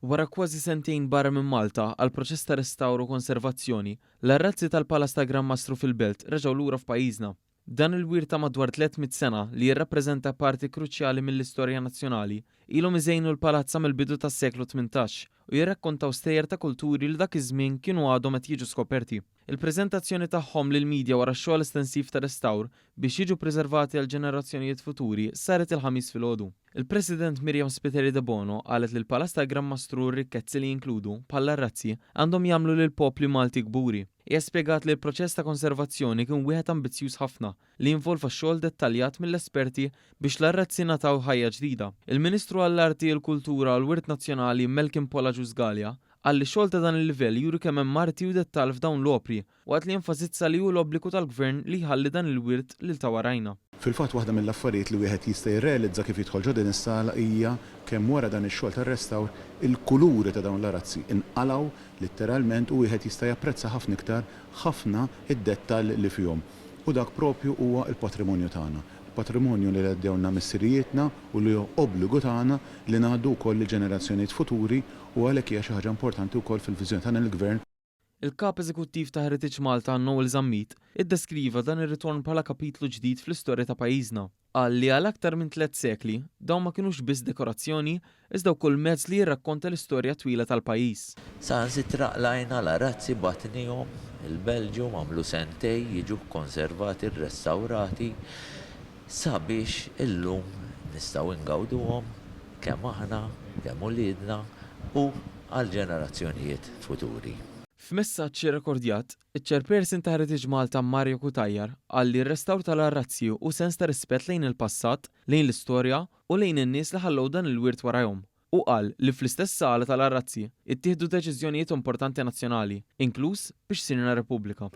Wara kważi sentejn barra minn Malta għal proċess ta' restawru u konservazzjoni, l-arrazzi tal-Palas ta' Gran Mastru fil-Belt reġgħu lura f'pajjiżna. Dan il-wirt ta' madwar 300 sena li jirrappreżenta parti kruċjali mill-istorja nazzjonali ilhom iżejnu l-palazza mill-bidu tas-seklu 18 u jirrakkontaw stejjer ta' kulturi li dak iż-żmien kienu għadhom qed jiġu skoperti. Il-preżentazzjoni tagħhom lill-midja wara x-xogħol estensiv ta' restawr biex jiġu preservati għal ġenerazzjonijiet futuri saret il-ħamis filgħodu. Il-President Miriam Spiteri de Bono qalet li l-Palas ta' Gran Mastru r-rikkezzi li jinkludu bħala razzi għandhom jagħmlu lil popli Malti kburi. Hija spjegat li l-proċess ta' konservazzjoni kien wieħed ambizzjuż ħafna li jinvolva xogħol dettaljat mill-esperti biex l-arrazzi nataw ħajja ġdida. Il-Ministru għall-Arti, il-Kultura u l-Wirt Nazzjonali Melkin Polaġus Galja qal li xogħol ta' dan il-livell juri kemm hemm marti u dettall f'dawn l-opri waqt li jenfasizza li hu l-obbligu tal-Gvern li jħalli dan il-wirt lil ta' warajna. Fil-fatt waħda mill-affarijiet li wieħed jista' jirrealizza kif jidħol ġodin is-sala hija kemm wara dan ix-xogħol tar-restawr il-kuluri ta' dawn l-arazzi inqalgħu letteralment u wieħed jista' japprezza ħafna iktar ħafna id-dettall li fihom. U dak propju huwa l-patrimonju tagħna. Patrimonju li għaddewna missirijietna u li obbligu tagħna li ngħaddu wkoll lill-ġenerazzjonijiet futuri u għalhekk hija xi ħaġa importanti wkoll fil-viżjoni tagħna l-Gvern. Il-kap eżekuttiv ta' Heritage Malta Noel Zammit iddeskriva dan ir-ritorn bħala kapitlu ġdid fl-istorja ta' pajjiżna. Qal li għal aktar minn 3 sekli dawn ma kinux biss dekorazzjoni iżda wkoll mezz li jirrakkonta l-istorja twila tal-pajjiż. Saħansitra qlajna l-arazzi batnihom il-Belġium għamlu sentej jiġu konservati rrestawrati sabiex illum nistgħu ngawduhom kemm aħna, kemm uliedna u għal ġenerazzjonijiet futuri. F'messaġġ irrekordjat, iċ-Chairperson ta' Heritage Malta Mario Kutajjar qal li r-restawr tal-arrazzi u sens ta' rispett lejn il-passat, lejn l-istorja u lejn in-nies li ħallew dan il-wirt warahom. U qal li fl-istess sala tal-arrazzi ittieħdu deċiżjonijiet importanti nazzjonali, inkluż biex sirna Repubblika.